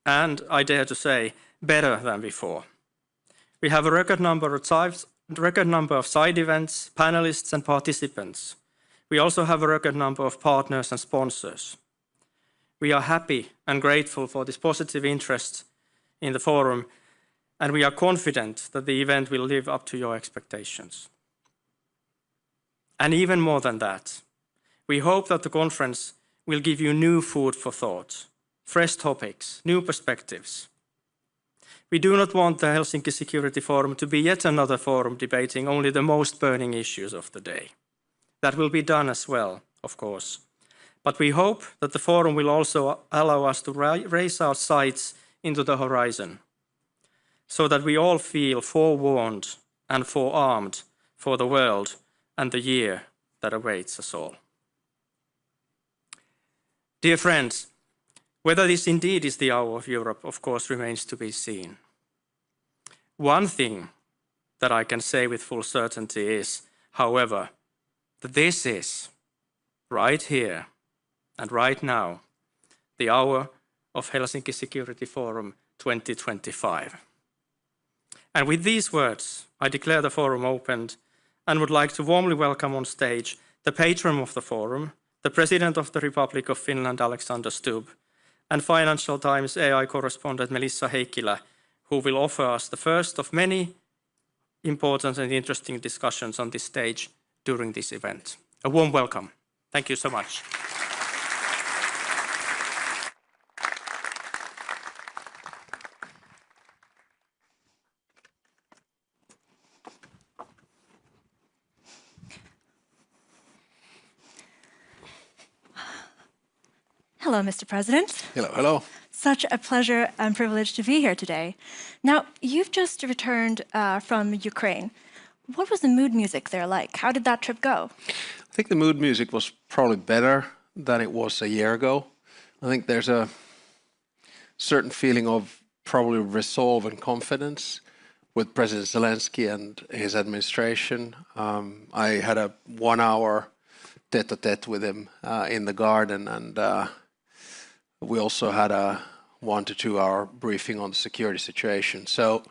and I dare to say, better than before. We have a record number of side events, panelists and participants. We also have a record number of partners and sponsors. We are happy and grateful for this positive interest in the forum, and we are confident that the event will live up to your expectations. And even more than that, we hope that the conference will give you new food for thought, fresh topics, new perspectives. We do not want the Helsinki Security Forum to be yet another forum debating only the most burning issues of the day. That will be done as well, of course. But we hope that the forum will also allow us to raise our sights into the horizon, so that we all feel forewarned and forearmed for the world and the year that awaits us all. Dear friends, whether this indeed is the hour of Europe, of course, remains to be seen. One thing that I can say with full certainty is, however, that this is, right here and right now, the hour of Helsinki Security Forum 2025. And with these words, I declare the forum opened and would like to warmly welcome on stage the patron of the forum, the President of the Republic of Finland, Alexander Stubb, and Financial Times AI correspondent Melissa Heikkilä, who will offer us the first of many important and interesting discussions on this stage during this event. A warm welcome. Thank you so much. Hello, Mr. President. Hello, hello. Such a pleasure and privilege to be here today. Now, you've just returned from Ukraine. What was the mood music there like? How did that trip go? I think the mood music was probably better than it was a year ago. I think there's a certain feeling of probably resolve and confidence with President Zelensky and his administration. I had a 1 hour tete-a-tete with him in the garden, and we also had a 1 to 2 hour briefing on the security situation. So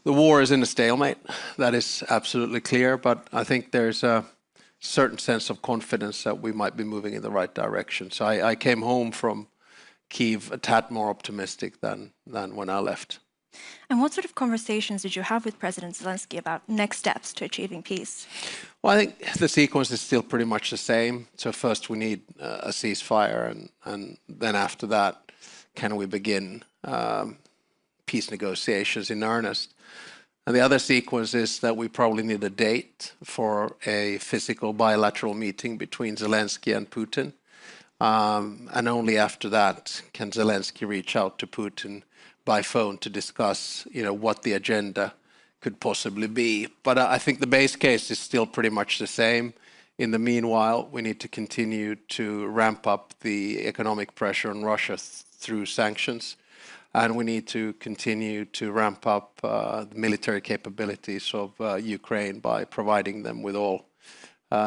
the war is in a stalemate. That is absolutely clear, but I think there's a certain sense of confidence that we might be moving in the right direction. So I came home from Kyiv a tad more optimistic than when I left. And what sort of conversations did you have with President Zelensky about next steps to achieving peace? Well, I think the sequence is still pretty much the same. So first we need a ceasefire, and then after that, can we begin peace negotiations in earnest? And the other sequence is that we probably need a date for a physical bilateral meeting between Zelensky and Putin. And only after that can Zelensky reach out to Putin by phone to discuss, what the agenda could possibly be. But I think the base case is still pretty much the same. In the meanwhile, we need to continue to ramp up the economic pressure on Russia through sanctions. And we need to continue to ramp up the military capabilities of Ukraine by providing them with all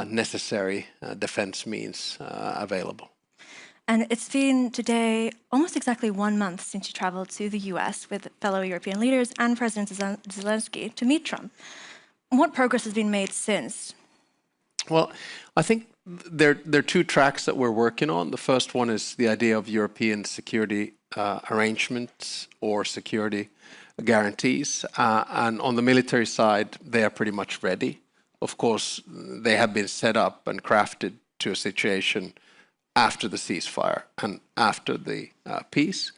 necessary defense means available. And it's been today almost exactly 1 month since you traveled to the US with fellow European leaders and President Zelensky to meet Trump. What progress has been made since? Well, I think there are two tracks that we're working on. The first one is the idea of European security arrangements or security guarantees. And on the military side, they are pretty much ready. Of course, they have been set up and crafted to a situation after the ceasefire and after the peace.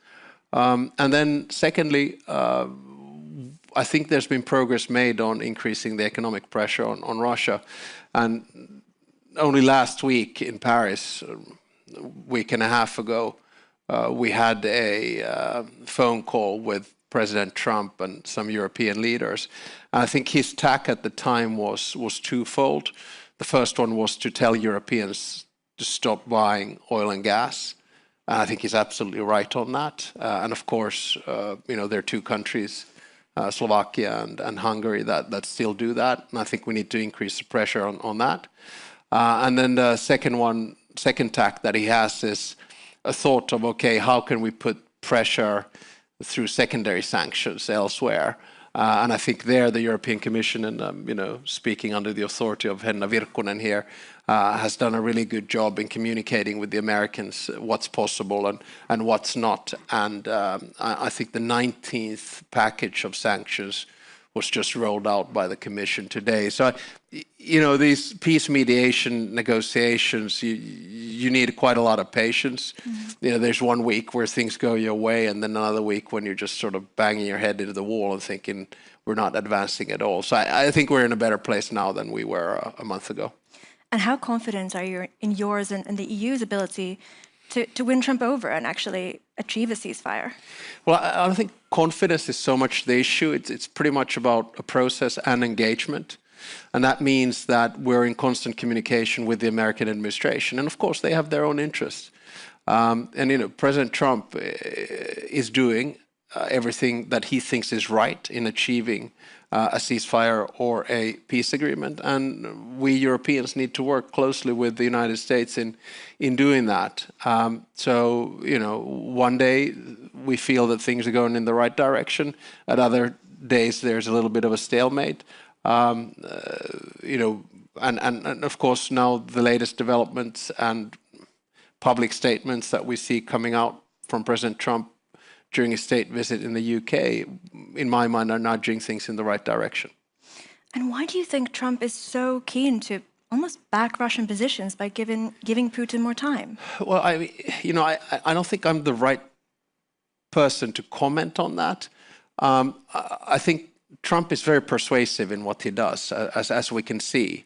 And then secondly, I think there's been progress made on increasing the economic pressure on Russia. And only last week in Paris, a week and a half ago, we had a phone call with President Trump and some European leaders. And I think his tack at the time was twofold. The first one was to tell Europeans to stop buying oil and gas. And I think he's absolutely right on that. And of course, there are two countries, Slovakia and Hungary, that still do that. And I think we need to increase the pressure on that. And then the second tack that he has is a thought of, okay, how can we put pressure through secondary sanctions elsewhere. And I think there the European Commission, and speaking under the authority of Henna Virkkunen here, has done a really good job in communicating with the Americans what's possible and what's not. And I think the 19th package of sanctions was just rolled out by the Commission today. So, these peace mediation negotiations, you need quite a lot of patience. Mm-hmm. There's 1 week where things go your way, and then another week when you're just sort of banging your head into the wall and thinking we're not advancing at all. So I think we're in a better place now than we were a month ago. And how confident are you in yours and the EU's ability to win Trump over and actually achieve a ceasefire? Well, I don't think confidence is so much the issue. It's pretty much about a process and engagement. And that means that we're in constant communication with the American administration. And of course, they have their own interests. President Trump is doing everything that he thinks is right in achieving a ceasefire or a peace agreement. And we Europeans need to work closely with the United States in doing that. One day we feel that things are going in the right direction. At other days, there's a little bit of a stalemate. And of course, now the latest developments and public statements that we see coming out from President Trump during a state visit in the UK, in my mind, are nudging things in the right direction. And why do you think Trump is so keen to almost back Russian positions by giving Putin more time? Well, I don't think I'm the right person to comment on that. I think Trump is very persuasive in what he does, as we can see.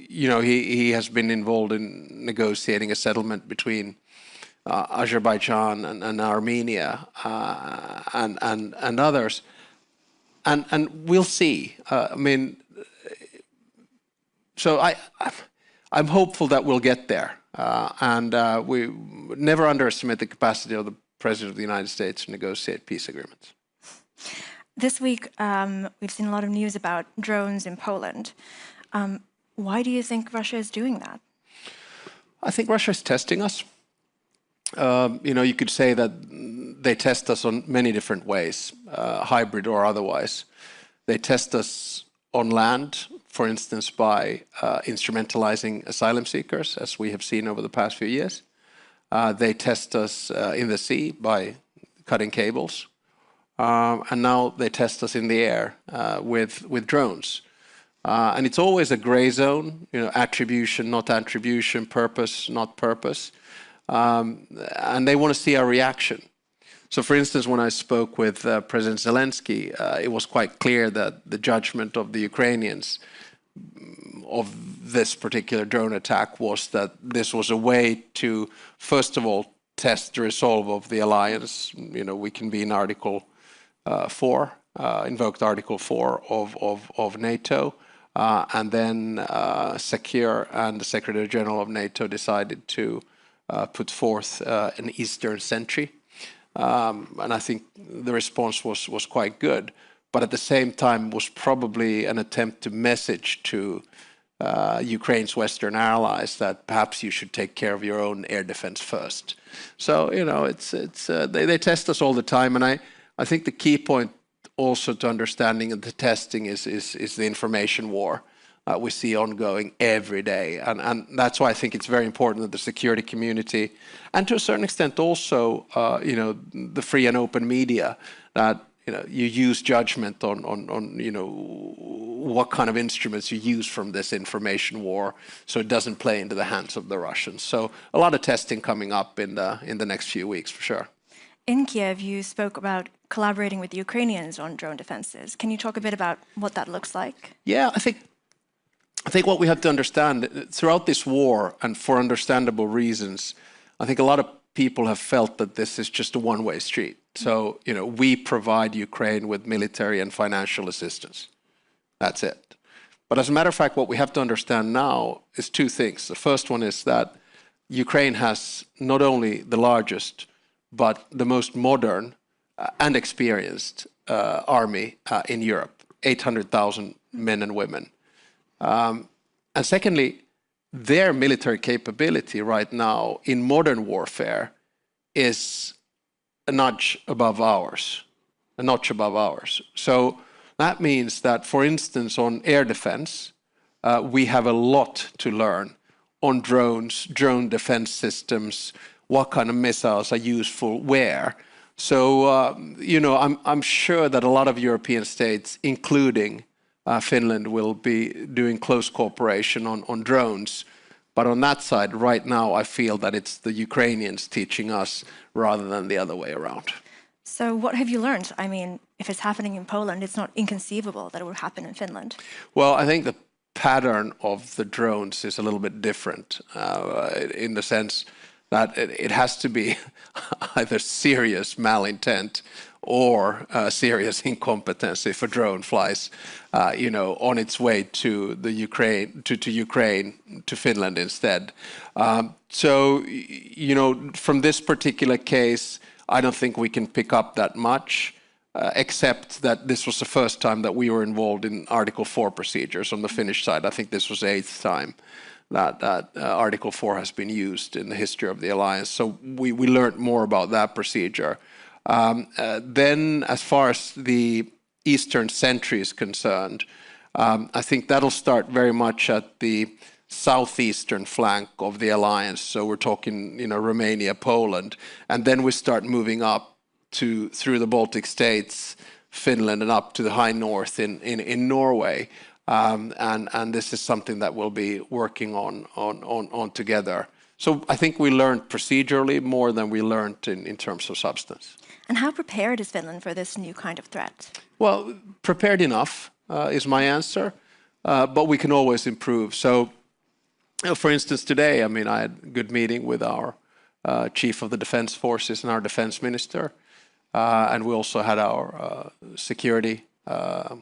He has been involved in negotiating a settlement between Azerbaijan and Armenia and others, and we'll see. I'm hopeful that we'll get there, and we never underestimate the capacity of the President of the United States to negotiate peace agreements. This week, we've seen a lot of news about drones in Poland. Why do you think Russia is doing that? I think Russia is testing us. You could say that they test us on many different ways, hybrid or otherwise. They test us on land, for instance, by instrumentalizing asylum seekers, as we have seen over the past few years. They test us in the sea by cutting cables. And now they test us in the air with drones. And it's always a gray zone, attribution, not attribution, purpose, not purpose. And they want to see our reaction. So, for instance, when I spoke with President Zelensky, it was quite clear that the judgment of the Ukrainians of this particular drone attack was that this was a way to, first of all, test the resolve of the alliance. We can be in Article 4, invoked Article 4 of NATO, and then Secure and the Secretary General of NATO decided to put forth an Eastern sentry. And I think the response was quite good, but at the same time was probably an attempt to message to Ukraine's Western allies that perhaps you should take care of your own air defense first. So, they test us all the time, and I think the key point also to understanding of the testing is the information war we see ongoing every day. And that's why I think it's very important that the security community, and to a certain extent also, the free and open media, that you use judgment on what kind of instruments you use from this information war, so it doesn't play into the hands of the Russians. So a lot of testing coming up in the next few weeks for sure. In Kiev, you spoke about collaborating with the Ukrainians on drone defenses. Can you talk a bit about what that looks like? Yeah, I think what we have to understand throughout this war, and for understandable reasons, I think a lot of people have felt that this is just a one-way street. So, we provide Ukraine with military and financial assistance. That's it. But as a matter of fact, what we have to understand now is two things. The first one is that Ukraine has not only the largest, but the most modern and experienced army in Europe, 800,000 men and women. And secondly, their military capability right now in modern warfare is a notch above ours. So that means that, for instance, on air defense, we have a lot to learn on drones, drone defense systems, what kind of missiles are useful where. So, you know, I'm sure that a lot of European states, including Finland, will be doing close cooperation on drones. But on that side, right now, I feel that it's the Ukrainians teaching us rather than the other way around. So what have you learned? I mean, if it's happening in Poland, it's not inconceivable that it will happen in Finland. Well, I think the pattern of the drones is a little bit different in the sense that it has to be either serious malintent or serious incompetency if a drone flies, you know, on its way to the Ukraine, to Finland instead. So, you know, from this particular case, I don't think we can pick up that much, except that this was the first time that we were involved in Article 4 procedures on the Finnish side. I think this was the 8th time that Article 4 has been used in the history of the alliance. So we learned more about that procedure. Then, as far as the Eastern Sentry is concerned, I think that'll start very much at the southeastern flank of the alliance. So we're talking, you know, Romania, Poland, and then we start moving up through the Baltic states, Finland, and up to the high north in Norway. And this is something that we'll be working on together. So I think we learned procedurally more than we learned in terms of substance. And how prepared is Finland for this new kind of threat? Well, prepared enough is my answer, but we can always improve. So, for instance, today, I mean, I had a good meeting with our Chief of the Defense Forces and our Defense Minister, and we also had our Security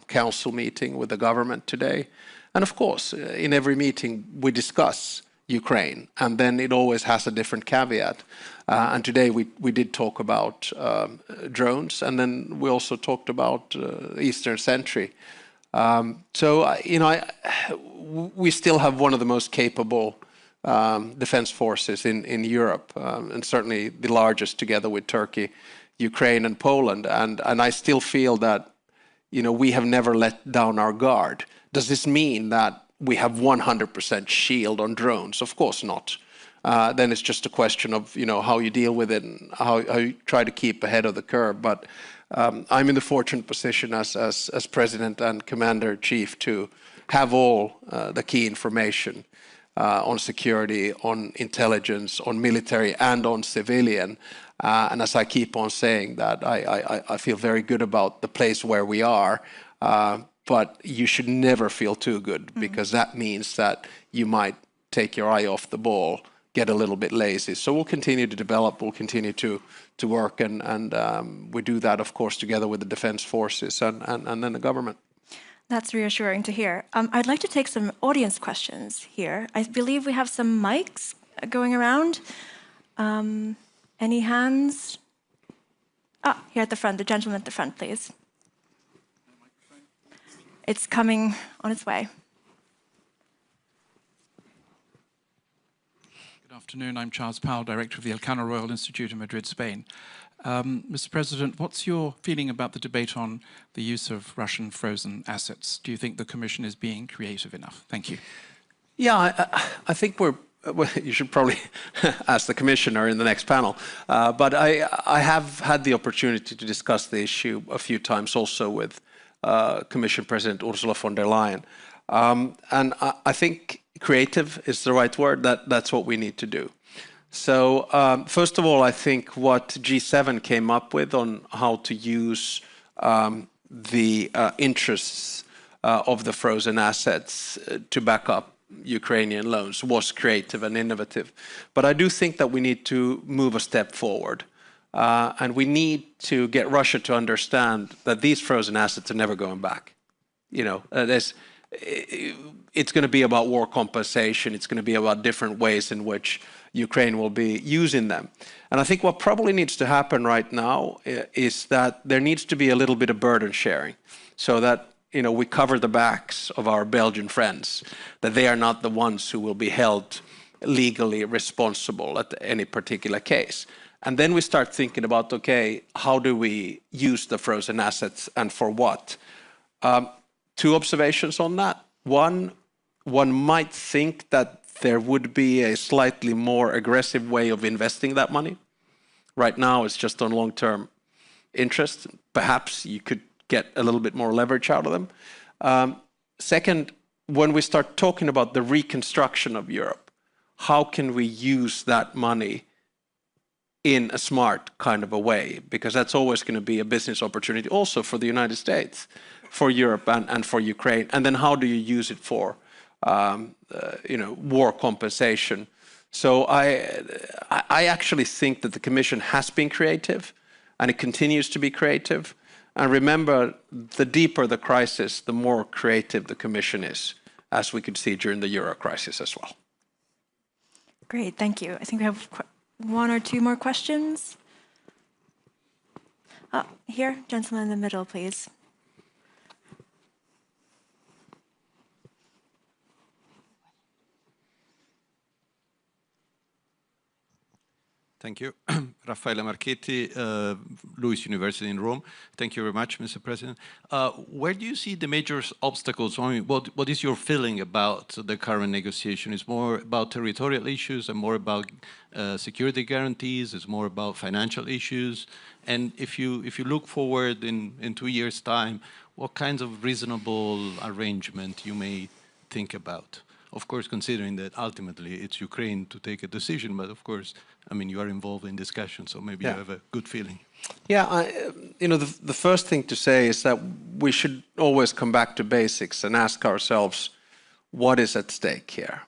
Council meeting with the government today. And of course, in every meeting, we discuss Ukraine, and then it always has a different caveat. And today we did talk about drones, and then we also talked about Eastern Sentry. So, you know, we still have one of the most capable defense forces in Europe, and certainly the largest together with Turkey, Ukraine, and Poland. And I still feel that, you know, we have never let down our guard. Does this mean that we have 100% shield on drones? Of course not. Then it's just a question of, you know, how you deal with it and how you try to keep ahead of the curve. But I'm in the fortunate position as President and Commander-in-Chief to have all the key information on security, on intelligence, on military, and on civilian. And as I keep on saying that, I feel very good about the place where we are. But you should never feel too good, because that means that you might take your eye off the ball, get a little bit lazy. So we'll continue to develop, we'll continue to work, and we do that, of course, together with the defense forces and then the government. That's reassuring to hear. I'd like to take some audience questions here. I believe we have some mics going around. Any hands? Here at the front, the gentleman at the front, please. It's coming on its way. Good afternoon. I'm Charles Powell, Director of the Elcano Royal Institute in Madrid, Spain. Mr. President, what's your feeling about the debate on the use of Russian frozen assets? Do you think the Commission is being creative enough? Thank you. Yeah, I think well, you should probably ask the Commissioner in the next panel. But I have had the opportunity to discuss the issue a few times also with Commission President Ursula von der Leyen. And I think creative is the right word. That's what we need to do. So first of all, I think what G7 came up with on how to use the interests of the frozen assets to back up Ukrainian loans was creative and innovative. But I do think that we need to move a step forward. And we need to get Russia to understand that these frozen assets are never going back. You know, it's going to be about war compensation. It's going to be about different ways in which Ukraine will be using them. And I think what probably needs to happen right now is that there needs to be a little bit of burden sharing, so that, you know, we cover the backs of our Belgian friends, that they are not the ones who will be held legally responsible at any particular case. And then we start thinking about, okay, how do we use the frozen assets and for what? Two observations on that. One might think that there would be a slightly more aggressive way of investing that money. Right now, it's just on long-term interest. Perhaps you could get a little bit more leverage out of them. Second, when we start talking about the reconstruction of Europe, how can we use that money in a smart kind of a way? Because that's always going to be a business opportunity also for the United States, for Europe and for Ukraine. And then how do you use it for war compensation? So I actually think that the Commission has been creative and it continues to be creative. And remember, the deeper the crisis, the more creative the Commission is, as we could see during the Euro crisis as well. Great, thank you. I think we have one or two more questions. Here, gentleman in the middle, please. Thank you. Raffaele Marchetti, Lewis University in Rome. Thank you very much, Mr. President. Where do you see the major obstacles? I mean, what is your feeling about the current negotiation? Is more about territorial issues and more about security guarantees? Is more about financial issues? And if you look forward in 2 years' time, what kinds of reasonable arrangement you may think about? Of course, considering that ultimately it's Ukraine to take a decision, but of course, I mean, you are involved in discussions, so maybe you have a good feeling. Yeah, the first thing to say is that we should always come back to basics and ask ourselves, what is at stake here?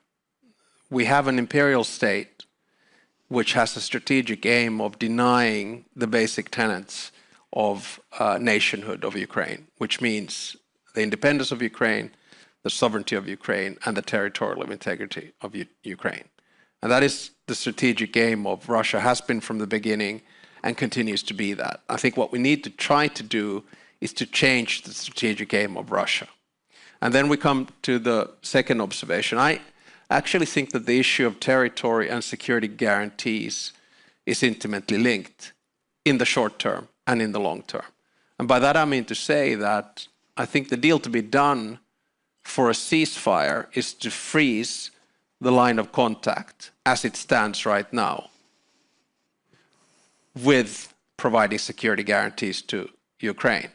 We have an imperial state which has a strategic aim of denying the basic tenets of nationhood of Ukraine, which means the independence of Ukraine, the sovereignty of Ukraine, and the territorial integrity of Ukraine. And that is the strategic aim of Russia, has been from the beginning and continues to be that. I think what we need to try to do is to change the strategic aim of Russia. And then we come to the second observation. I actually think that the issue of territory and security guarantees is intimately linked in the short term and in the long term. And by that I mean to say that I think the deal to be done for a ceasefire is to freeze the line of contact as it stands right now, with providing security guarantees to Ukraine.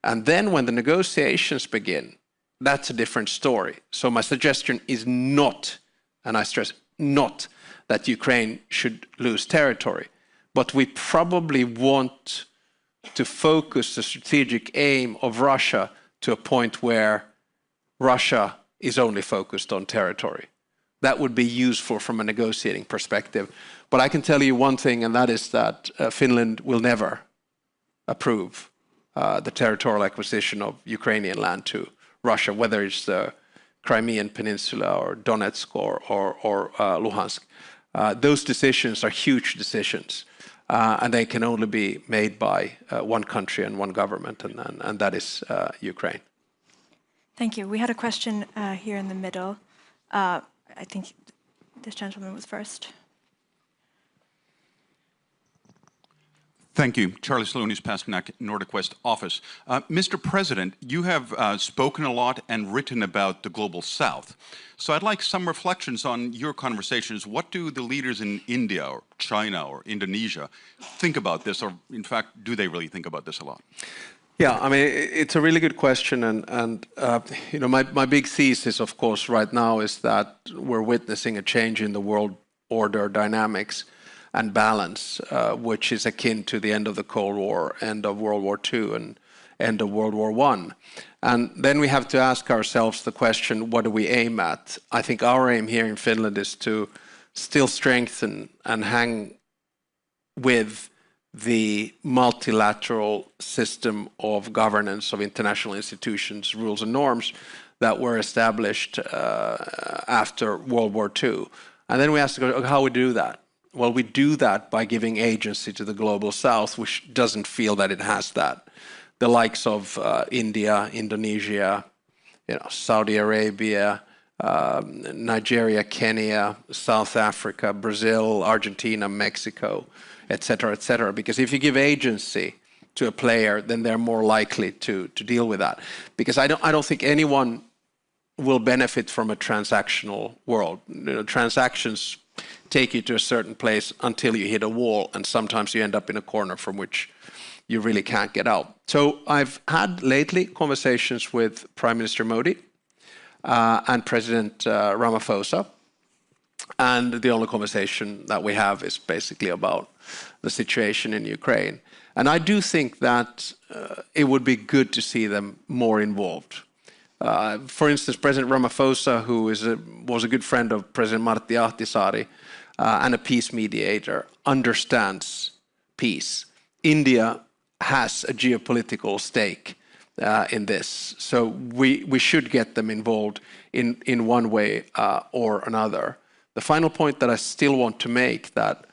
And then when the negotiations begin, that's a different story. So my suggestion is not, and I stress not, that Ukraine should lose territory, but we probably want to focus the strategic aim of Russia to a point where Russia is only focused on territory. That would be useful from a negotiating perspective. But I can tell you one thing, and that is that Finland will never approve the territorial acquisition of Ukrainian land to Russia, whether it's the Crimean Peninsula or Donetsk or Luhansk. Those decisions are huge decisions, and they can only be made by one country and one government, and that is Ukraine. Thank you. We had a question here in the middle. I think this gentleman was first. Thank you. Charlie Slunis, Pasternak, Nordic West office. Mr. President, you have spoken a lot and written about the Global South. So I'd like some reflections on your conversations. What do the leaders in India or China or Indonesia think about this? Or in fact, do they really think about this a lot? Yeah, I mean, it's a really good question. And my big thesis, of course, right now is that we're witnessing a change in the world order dynamics and balance, which is akin to the end of the Cold War, end of World War II, and end of World War I. And then we have to ask ourselves the question, what do we aim at? I think our aim here in Finland is to still strengthen and hang with the multilateral system of governance of international institutions, rules and norms that were established after World War II. And then we ask how we do that. Well, we do that by giving agency to the Global South, which doesn't feel that it has that. The likes of India, Indonesia, Saudi Arabia, Nigeria, Kenya, South Africa, Brazil, Argentina, Mexico, etc., etc. Because if you give agency to a player, then they're more likely to deal with that. Because I don't think anyone will benefit from a transactional world. Transactions take you to a certain place until you hit a wall, and sometimes you end up in a corner from which you really can't get out. So I've had lately conversations with Prime Minister Modi and President Ramaphosa, and the only conversation that we have is basically about the situation in Ukraine. And I do think that it would be good to see them more involved. For instance, President Ramaphosa, who was a good friend of President Martti Ahtisaari and a peace mediator, understands peace. India has a geopolitical stake in this, so we should get them involved in one way or another. The final point that I still want to make, that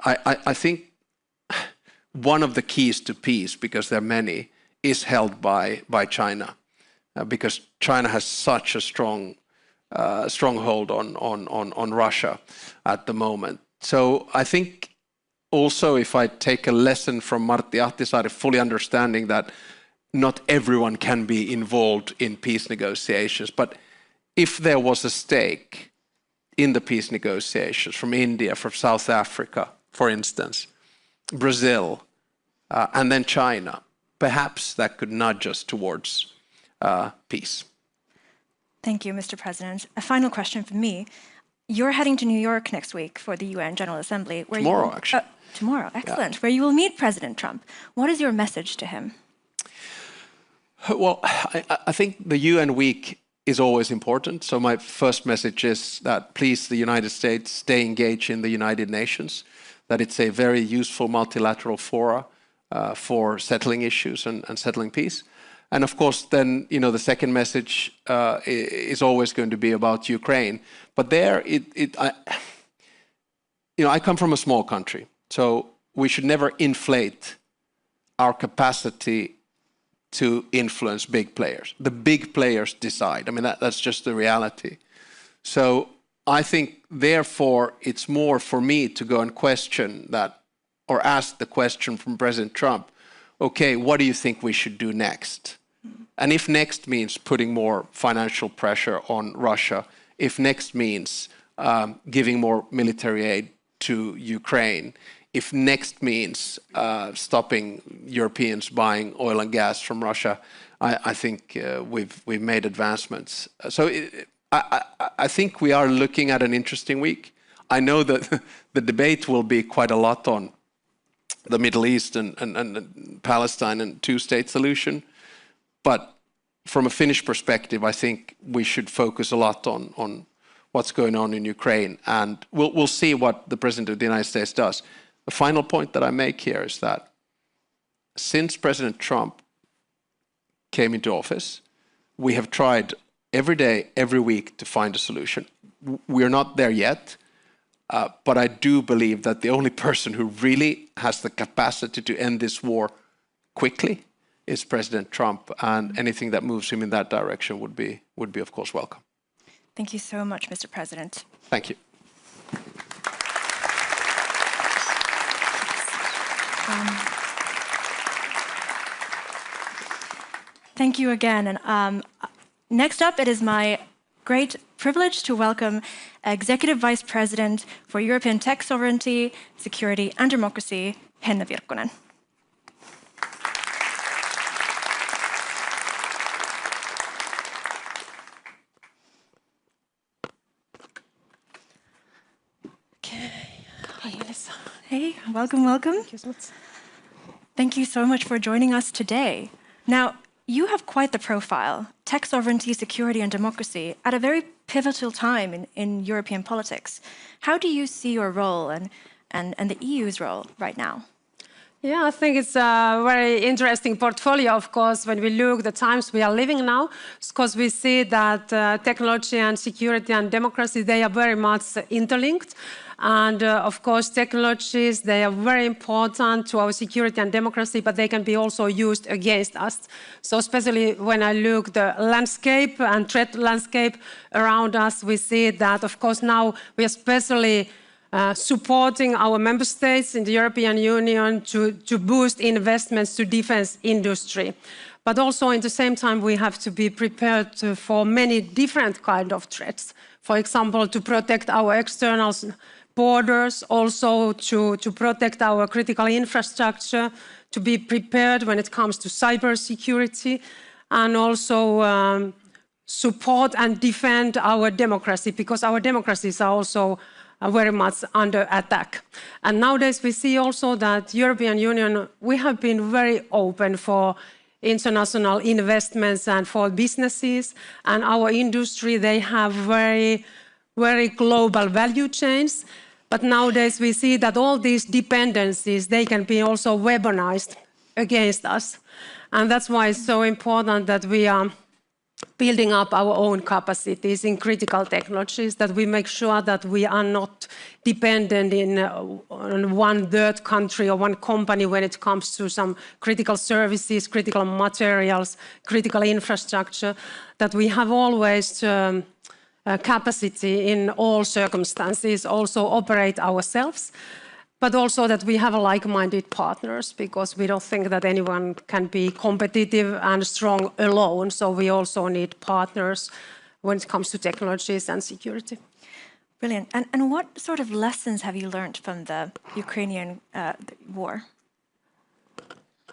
I think one of the keys to peace, because there are many, is held by China, because China has such a stronghold on Russia at the moment. So I think also, if I take a lesson from Martti Ahtisaari, fully understanding that not everyone can be involved in peace negotiations, but if there was a stake in the peace negotiations from India, from South Africa, for instance, Brazil, and then China, perhaps that could nudge us towards peace. Thank you, Mr. President. A final question from me. You're heading to New York next week for the UN General Assembly. Tomorrow, actually. Tomorrow, excellent. Yeah. Where you will meet President Trump. What is your message to him? Well, I think the UN week is always important. So my first message is that please, the United States, stay engaged in the United Nations, that it's a very useful multilateral fora for settling issues and settling peace. And of course, then, the second message is always going to be about Ukraine. But there, I come from a small country, so we should never inflate our capacity to influence big players. The big players decide. I mean, that's just the reality. So I think, therefore, it's more for me to go and question that, or ask the question from President Trump, okay, what do you think we should do next? And if next means putting more financial pressure on Russia, if next means giving more military aid to Ukraine, if next means stopping Europeans buying oil and gas from Russia, I think we've made advancements. So I think we are looking at an interesting week. I know that the debate will be quite a lot on the Middle East and Palestine and two-state solution. But from a Finnish perspective, I think we should focus a lot on what's going on in Ukraine. And we'll see what the President of the United States does. The final point that I make here is that since President Trump came into office, we have tried every day, every week to find a solution. We're not there yet, but I do believe that the only person who really has the capacity to end this war quickly is President Trump, and anything that moves him in that direction would be, of course, welcome. Thank you so much, Mr. President. Thank you. Thank you again. And next up, it is my great privilege to welcome Executive Vice President for European Tech Sovereignty, Security and Democracy, Henna Virkkunen. Hey, welcome, welcome. Thank you so much. Thank you so much for joining us today. Now, you have quite the profile, tech sovereignty, security and democracy, at a very pivotal time in European politics. How do you see your role and the EU's role right now? Yeah, I think it's a very interesting portfolio, of course, when we look at the times we are living now, because we see that technology and security and democracy, they are very much interlinked. And of course, technologies, they are very important to our security and democracy, but they can be also used against us. So especially when I look the landscape and threat landscape around us, we see that, of course, now we are especially supporting our member states in the European Union to boost investments to defense industry. But also at the same time, we have to be prepared for many different kinds of threats. For example, to protect our external borders, also to protect our critical infrastructure, to be prepared when it comes to cybersecurity, and also support and defend our democracy, because our democracies are also very much under attack. And nowadays we see also that European Union, we have been very open for international investments and for businesses, and our industry, they have very, very global value chains. But nowadays we see that all these dependencies, they can be also weaponized against us. And that's why it's so important that we are building up our own capacities in critical technologies, that we make sure that we are not dependent on one third country or one company when it comes to some critical services, critical materials, critical infrastructure, that we have always capacity in all circumstances, also operate ourselves, but also that we have like-minded partners, because we don't think that anyone can be competitive and strong alone. So we also need partners when it comes to technologies and security. Brilliant. And what sort of lessons have you learned from the Ukrainian war?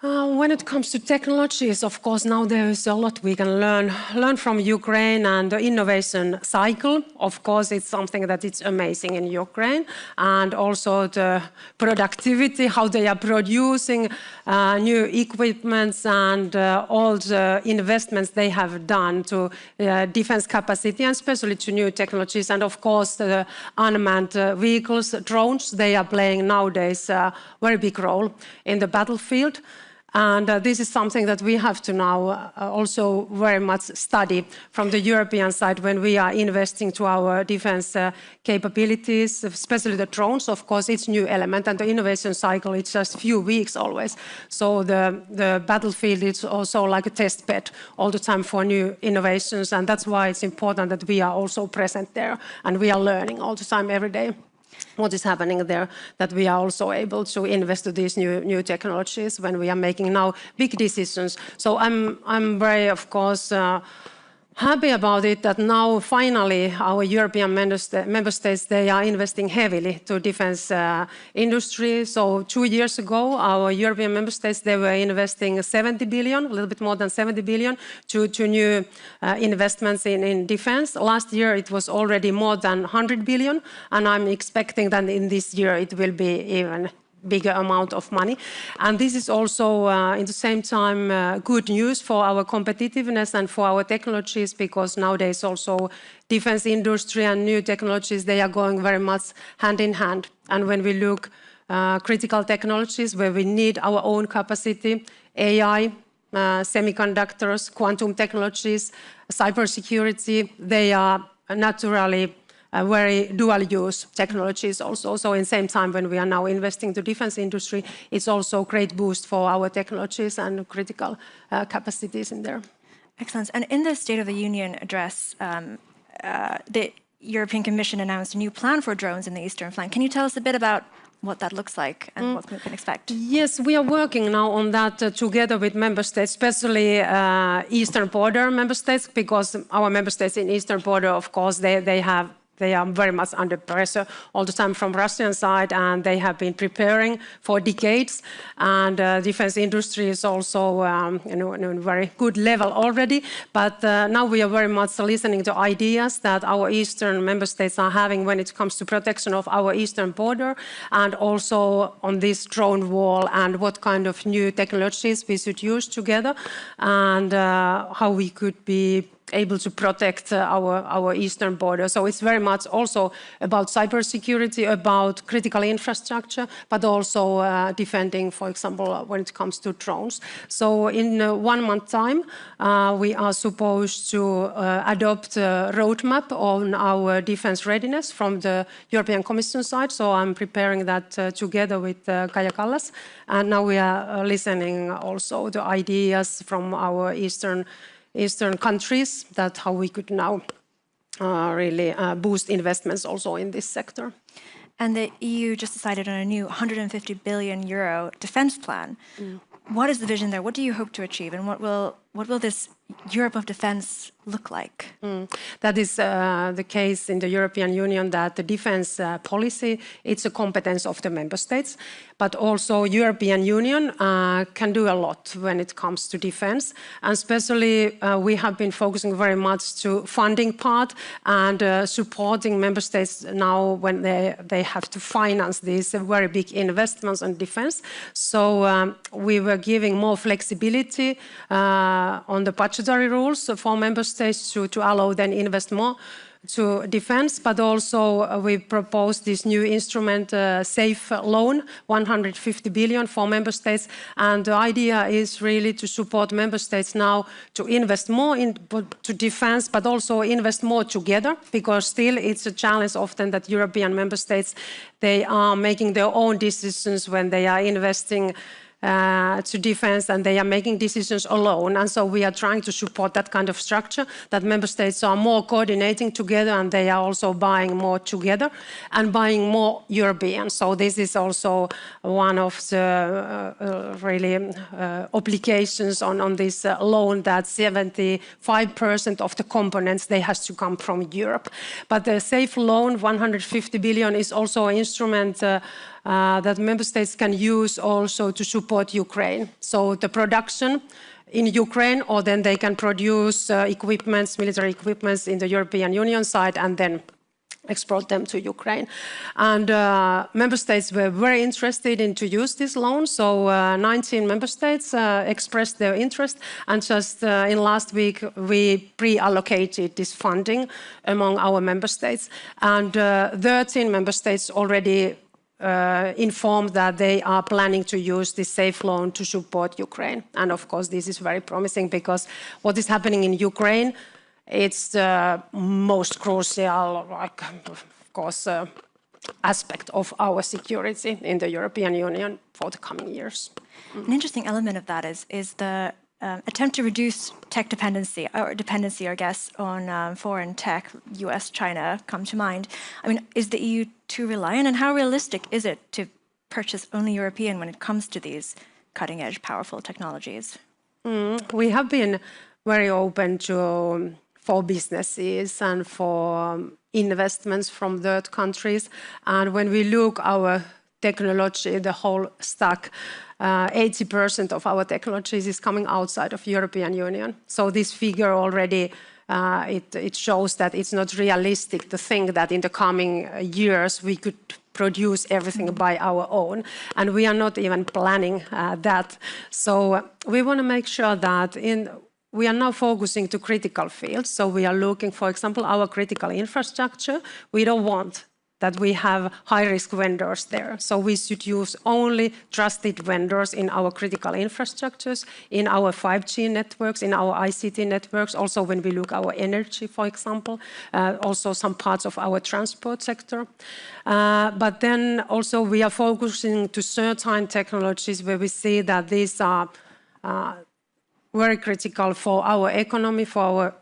When it comes to technologies, of course, now there is a lot we can learn from Ukraine and the innovation cycle. Of course, it's something that is amazing in Ukraine, and also the productivity, how they are producing new equipments and all the investments they have done to defense capacity, and especially to new technologies. And of course, the unmanned vehicles, drones, they are playing nowadays a very big role in the battlefield. And this is something that we have to now also very much study from the European side when we are investing to our defense capabilities, especially the drones. Of course, it's a new element, and the innovation cycle, it's just a few weeks always. So the battlefield is also like a test bed all the time for new innovations, and that's why it's important that we are also present there, and we are learning all the time, every day, what is happening there, that we are also able to invest in these new technologies when we are making now big decisions. So I'm very, of course, happy about it that now finally our European member states, they are investing heavily to defense industry. So 2 years ago, our European member states, they were investing 70 billion, a little bit more than 70 billion to new investments in defense. Last year, it was already more than 100 billion. And I'm expecting that in this year, it will be even bigger amount of money. And this is also, in the same time, good news for our competitiveness and for our technologies, because nowadays also defense industry and new technologies, they are going very much hand in hand. And when we look critical technologies where we need our own capacity, AI, semiconductors, quantum technologies, cybersecurity, they are naturally very dual-use technologies also. So in the same time, when we are now investing to defense industry, it's also a great boost for our technologies and critical capacities in there. Excellent. And in the State of the Union address, the European Commission announced a new plan for drones in the eastern flank. Can you tell us a bit about what that looks like and what we can expect? Yes, we are working now on that together with member states, especially eastern border member states, because our member states in eastern border, of course, they are very much under pressure all the time from Russian side, and they have been preparing for decades. And defense industry is also in a very good level already. But now we are very much listening to ideas that our eastern member states are having when it comes to protection of our eastern border, and also on this drone wall, and what kind of new technologies we should use together, and how we could be able to protect our eastern border. So it's very much also about cybersecurity, about critical infrastructure, but also defending, for example, when it comes to drones. So in 1 month time, we are supposed to adopt a roadmap on our defense readiness from the European Commission side. So I'm preparing that together with Kaja Kallas. And now we are listening also to ideas from our Eastern countries, that how we could now really boost investments also in this sector. And the EU just decided on a new 150 billion euro defense plan. What is the vision there? What do you hope to achieve? And what will this Europe of defense look like? That is the case in the European Union, that the defense policy, it's a competence of the member states, but also European Union can do a lot when it comes to defense. And especially we have been focusing very much to funding part and supporting member states now when they have to finance these very big investments in defense. So we were giving more flexibility on the budgetary rules for member states to allow them invest more to defense, but also we proposed this new instrument, safe loan, 150 billion for member states. And the idea is really to support member states now to invest more to defense, but also invest more together, because still it's a challenge often that European member states, they are making their own decisions when they are investing to defense, and they are making decisions alone. And so we are trying to support that kind of structure, that member states are more coordinating together, and they are also buying more together and buying more European. So this is also one of the really obligations on this loan, that 75% of the components, they has to come from Europe. But the safe loan, 150 billion, is also an instrument that member states can use also to support Ukraine. So the production in Ukraine, or then they can produce equipments, military equipments in the European Union side, and then export them to Ukraine. And member states were very interested in to use this loan. So 19 member states expressed their interest. And just in last week, we pre-allocated this funding among our member states. And 13 member states already informed that they are planning to use this safe loan to support Ukraine. And of course, this is very promising, because what is happening in Ukraine, it's the most crucial, of course, aspect of our security in the European Union for the coming years. An interesting element of that is the attempt to reduce tech dependency, I guess, on foreign tech. US, China come to mind. I mean, is the EU too reliant, and how realistic is it to purchase only European when it comes to these cutting-edge, powerful technologies? We have been very open for businesses and for investments from third countries. And when we look our technology, the whole stack, 80% of our technologies is coming outside of European Union. So this figure already, it shows that it's not realistic to think that in the coming years we could produce everything by our own. And we are not even planning that. So we want to make sure that we are now focusing to critical fields. So we are looking, for example, our critical infrastructure. We don't want that we have high-risk vendors there. So we should use only trusted vendors in our critical infrastructures, in our 5G networks, in our ICT networks, also when we look our energy, for example, also some parts of our transport sector. But then also we are focusing to certain technologies where we see that these are very critical for our economy, for our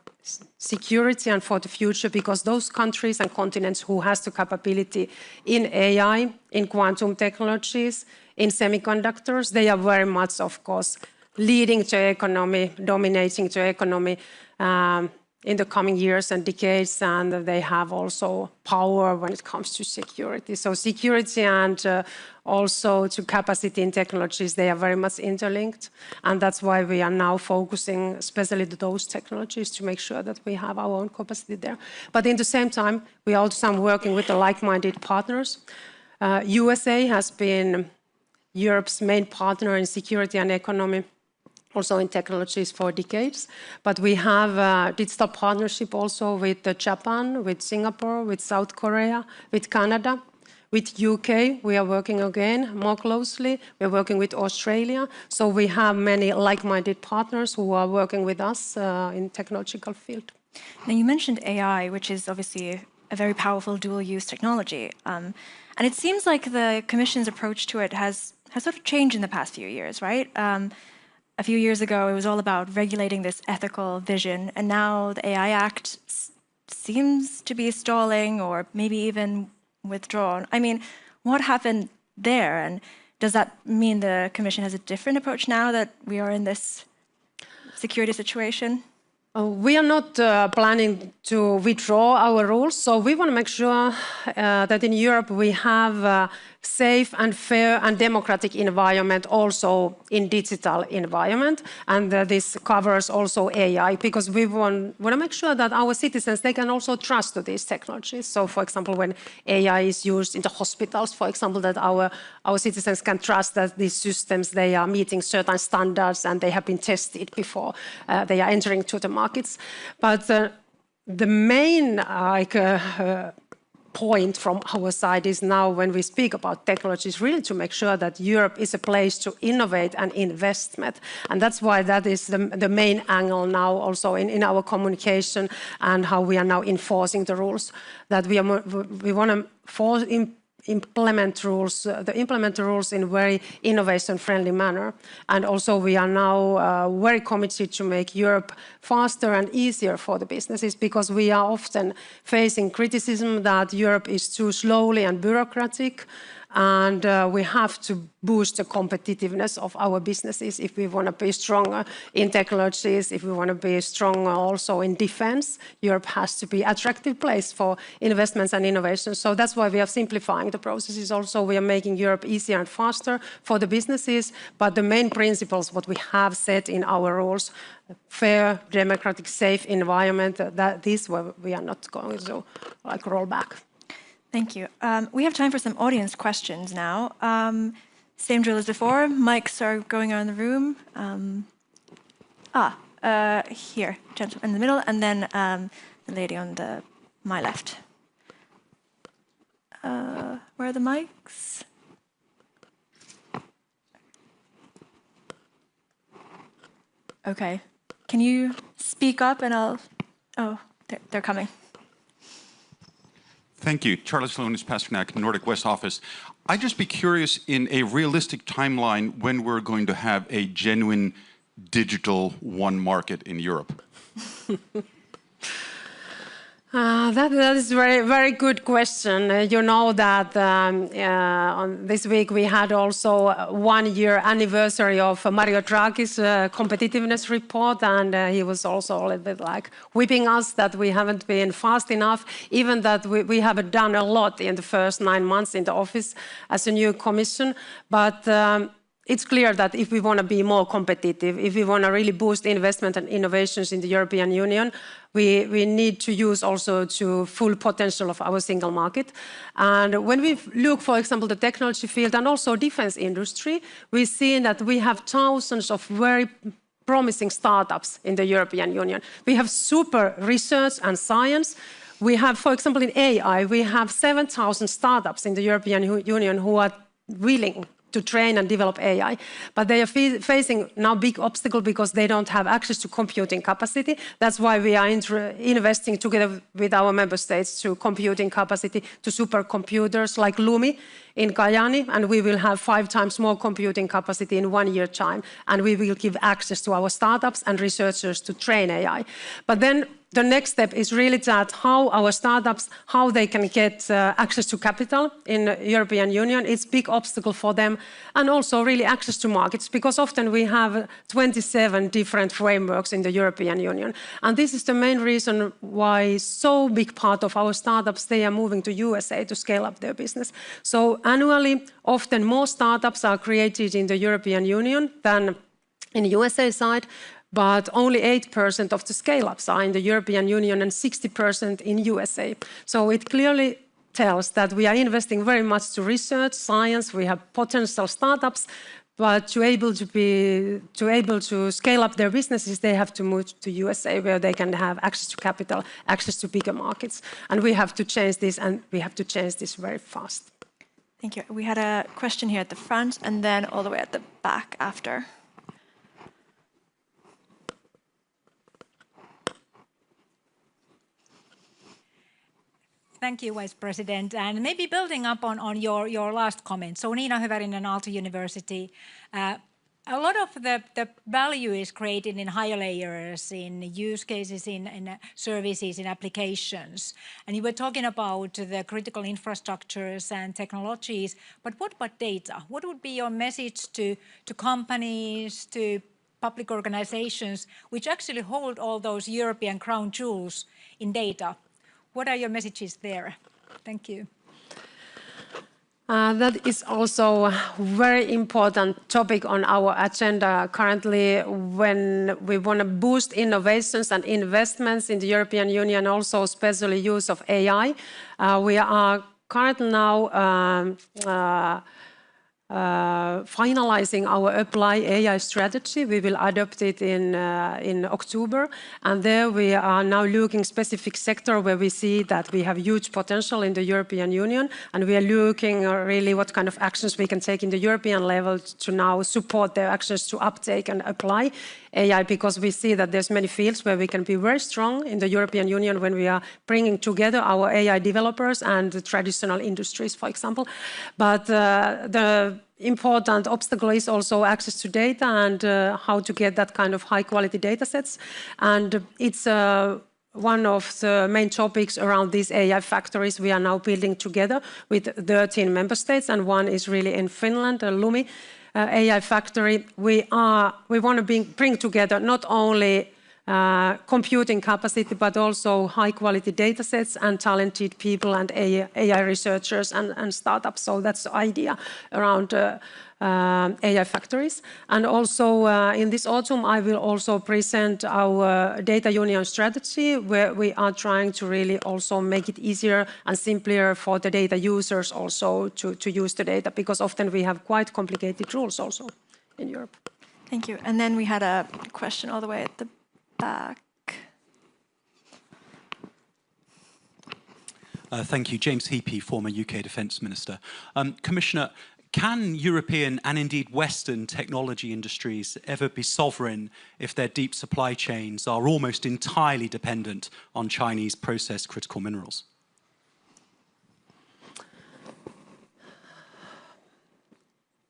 security and for the future, because those countries and continents who has the capability in AI, in quantum technologies, in semiconductors, they are very much, of course, leading the economy, dominating the economy in the coming years and decades, and they have also power when it comes to security. So security and also to capacity in technologies, they are very much interlinked. And that's why we are now focusing especially on those technologies to make sure that we have our own capacity there. But in the same time, we are also working with the like-minded partners. USA has been Europe's main partner in security and economy also in technologies for decades. But we have a digital partnership also with Japan, with Singapore, with South Korea, with Canada. With UK, we are working again more closely. We're working with Australia. So we have many like-minded partners who are working with us in technological field. Now you mentioned AI, which is obviously a very powerful dual-use technology. And it seems like the Commission's approach to it has sort of changed in the past few years, right? A few years ago, it was all about regulating this ethical vision. And now the AI Act seems to be stalling or maybe even withdrawn. I mean, what happened there? And does that mean the Commission has a different approach now that we are in this security situation? We are not planning to withdraw our rules, so we want to make sure that in Europe we have a safe and fair and democratic environment also in digital environment, and this covers also AI, because we want to make sure that our citizens, they can also trust to these technologies. So for example, when AI is used in the hospitals, for example, that our citizens can trust that these systems, they are meeting certain standards and they have been tested before they are entering to the markets. But the main point from our side is now when we speak about technology is really to make sure that Europe is a place to innovate and investment. And that's why that is the main angle now also in our communication and how we are now enforcing the rules, that we want to implement the rules in a very innovation-friendly manner. And also we are now very committed to make Europe faster and easier for the businesses, because we are often facing criticism that Europe is too slowly and bureaucratic. And we have to boost the competitiveness of our businesses if we want to be stronger in technologies, if we want to be stronger also in defense. Europe has to be an attractive place for investments and innovations. So that's why we are simplifying the processes. Also, we are making Europe easier and faster for the businesses. But the main principles, what we have set in our rules, fair, democratic, safe environment, that this we are not going to roll back. Thank you. We have time for some audience questions now. Same drill as before. Mics are going around the room. Here, gentleman in the middle, and then the lady on my left. Where are the mics? Okay. Can you speak up and I'll... Oh, they're coming. Thank you. Charles Lunis, Pasternak, Nordic West Office. I'd just be curious, in a realistic timeline, when we're going to have a genuine digital one market in Europe? That is a very, very good question. You know that on this week we had also a 1-year anniversary of Mario Draghi's competitiveness report, and he was also a little bit like whipping us that we haven't been fast enough, even that we haven't done a lot in the first 9 months in the office as a new commission. But it's clear that if we want to be more competitive, if we want to really boost investment and innovations in the European Union, we need to use also to full potential of our single market. And when we look, for example, the technology field and also defense industry, we see that we have thousands of very promising startups in the European Union. We have super research and science. We have, for example, in AI, we have 7,000 startups in the European Union who are willing to train and develop AI. But they are facing now big obstacle because they don't have access to computing capacity. That's why we are investing together with our member states to computing capacity, to supercomputers like Lumi in Kajaani, and we will have 5 times more computing capacity in 1 year time. And we will give access to our startups and researchers to train AI. But then the next step is really that how our startups, how they can get access to capital in the European Union. It's a big obstacle for them. And also really access to markets, because often we have 27 different frameworks in the European Union. And this is the main reason why so big part of our startups, they are moving to USA to scale up their business. So annually, often more startups are created in the European Union than in the USA side. But only 8% of the scale-ups are in the European Union and 60% in USA. So it clearly tells that we are investing very much to research, science, we have potential startups, But to able to scale up their businesses, they have to move to USA, where they can have access to capital, access to bigger markets. And we have to change this, and we have to change this very fast. Thank you. We had a question here at the front, and then all the way at the back after. Thank you, Vice President. And maybe building up on your last comment. So Niina Hyvärinen, Aalto University. A lot of the value is created in higher layers, in use cases, in services, in applications. And you were talking about the critical infrastructures and technologies, but what about data? What would be your message to companies, to public organizations, which actually hold all those European crown jewels in data? What are your messages there? Thank you. That is also a very important topic on our agenda currently when we want to boost innovations and investments in the European Union, also especially use of AI. We are currently now finalizing our Apply AI strategy. We will adopt it in October. And there we are now looking specific sector where we see that we have huge potential in the European Union. And we are looking really what kind of actions we can take in the European level to now support their actions to uptake and apply AI, because we see that there's many fields where we can be very strong in the European Union when we are bringing together our AI developers and the traditional industries, for example. But the important obstacle is also access to data and how to get that kind of high quality data sets. And it's one of the main topics around these AI factories we are now building together with 13 member states, and one is really in Finland, Lumi AI factory. We want to bring together not only computing capacity, but also high quality data sets and talented people and AI researchers and startups. So that's the idea around AI factories. And also in this autumn, I will also present our data union strategy, where we are trying to really also make it easier and simpler for the data users also to use the data, because often we have quite complicated rules also in Europe. Thank you. And then we had a question all the way at the back. Thank you. James Heapy, former UK Defence Minister. Commissioner, can European and indeed Western technology industries ever be sovereign if their deep supply chains are almost entirely dependent on Chinese processed critical minerals?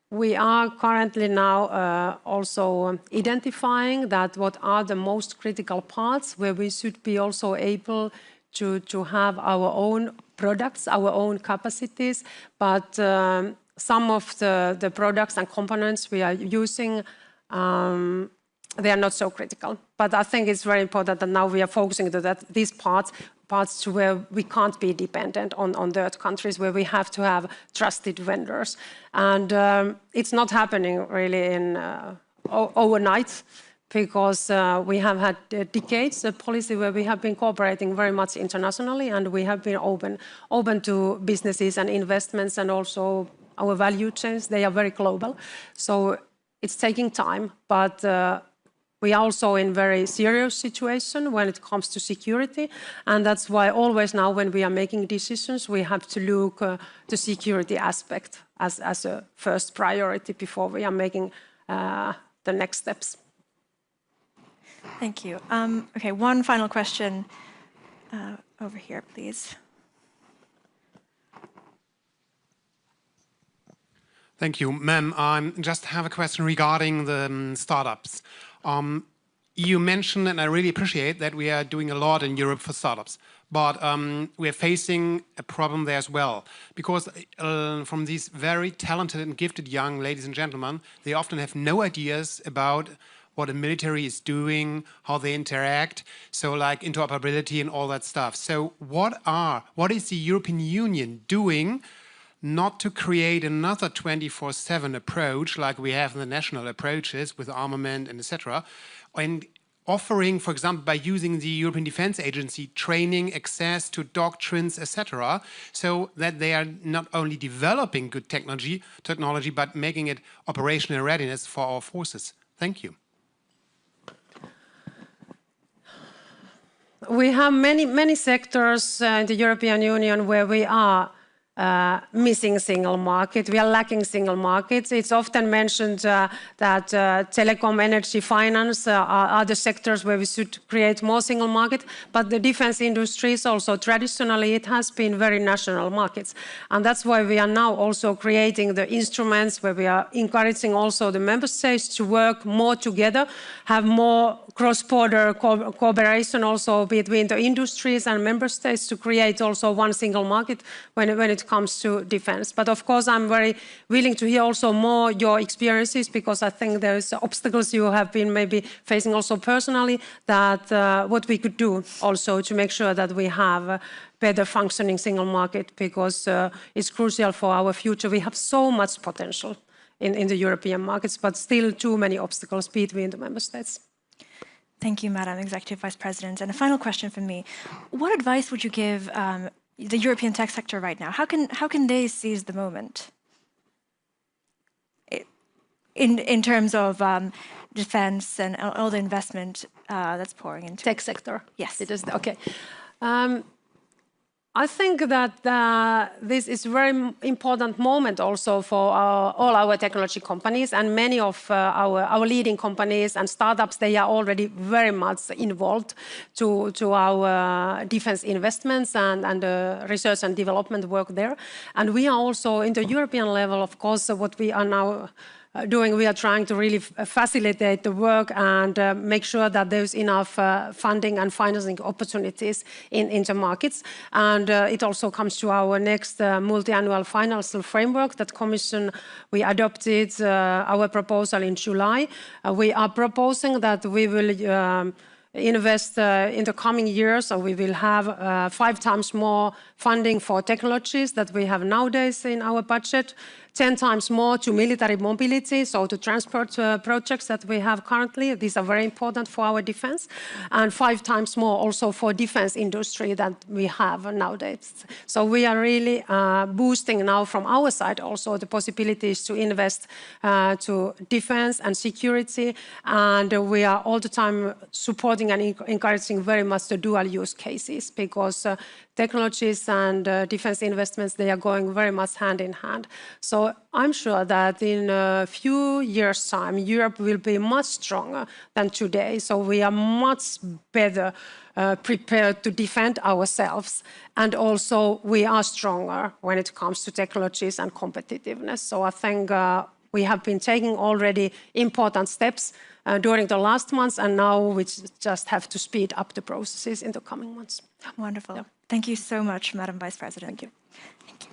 We are currently now also identifying that what are the most critical parts where we should be also able to have our own products, our own capacities, but some of the products and components we are using, they are not so critical. But I think it's very important that now we are focusing on these parts to where we can't be dependent on third countries, where we have to have trusted vendors. And it's not happening really in overnight, because we have had decades of policy where we have been cooperating very much internationally, and we have been open to businesses and investments, and also our value chains, they are very global. So it's taking time, but we are also in very serious situation when it comes to security. And that's why always now when we are making decisions, we have to look the security aspect as a first priority before we are making the next steps. Thank you. Okay, one final question over here, please. Thank you, ma'am. I just have a question regarding the startups. You mentioned, and I really appreciate that we are doing a lot in Europe for startups, but we are facing a problem there as well, because from these very talented and gifted young ladies and gentlemen, they often have no ideas about what the military is doing, how they interact, so like interoperability and all that stuff. So what is the European Union doing not to create another 24/7 approach like we have in the national approaches with armament and etc.? And offering, for example, by using the European Defence Agency, training, access to doctrines, etc., so that they are not only developing good technology, but making it operational readiness for our forces? Thank you. We have many sectors in the European Union where we are missing single market. We are lacking single markets. It's often mentioned that telecom, energy, finance are the sectors where we should create more single market. But the defense industries also traditionally it has been very national markets, and that's why we are now also creating the instruments where we are encouraging also the member states to work more together, have more cross-border cooperation also between the industries and member states to create also one single market when it comes to defense. But of course, I'm very willing to hear also more your experiences, because I think there's obstacles you have been maybe facing also personally, that what we could do also to make sure that we have a better functioning single market, because it's crucial for our future. We have so much potential in the European markets, but still too many obstacles between the member states. Thank you, Madam Executive Vice President. And a final question from me. What advice would you give the European tech sector right now? How can they seize the moment in terms of defense and all the investment that's pouring into tech sector? Yes. It is okay. I think that this is a very important moment also for all our technology companies, and many of our leading companies and startups, they are already very much involved to our defense investments and research and development work there. And we are also in the European level, of course, what we are now doing, we are trying to really facilitate the work and make sure that there's enough funding and financing opportunities in the markets. And it also comes to our next multi-annual financial framework that Commission, we adopted our proposal in July. We are proposing that we will invest in the coming years, so we will have 5 times more funding for technologies that we have nowadays in our budget, 10 times more to military mobility, so to transport projects that we have currently. These are very important for our defense. And 5 times more also for defense industry that we have nowadays. So we are really boosting now from our side also the possibilities to invest to defense and security. And we are all the time supporting and encouraging very much the dual use cases, because technologies and defense investments, they are going very much hand in hand. So I'm sure that in a few years' time, Europe will be much stronger than today. So we are much better prepared to defend ourselves. And also we are stronger when it comes to technologies and competitiveness. So I think we have been taking already important steps during the last months, and now we just have to speed up the processes in the coming months. Wonderful. Yeah. Thank you so much, Madam Vice President. Thank you. Thank you.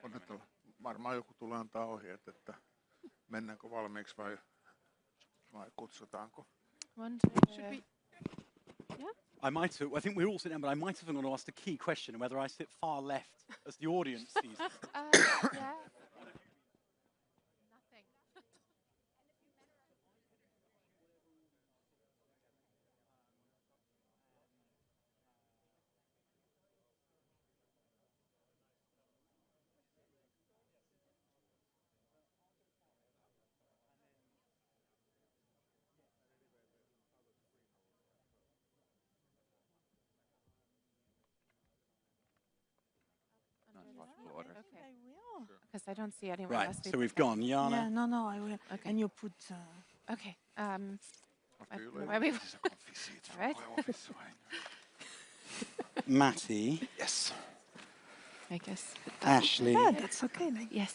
Onnettava. Varmaan joku tulee antaa ohjeet, että mennäänkö valmiiksi vai kutsutaanko. Should we? Yeah. I think we're all sitting down, but I might have gone to ask the key question whether I sit far left as the audience sees. Yeah. Nothing. Okay. I will. Because I don't see anyone Right, else. so we've gone. Jana. Yeah, no, I will. Okay. And you put... Okay. After you All right. Matty. Yes. I guess. Ashley. Yeah, that's okay. Yes.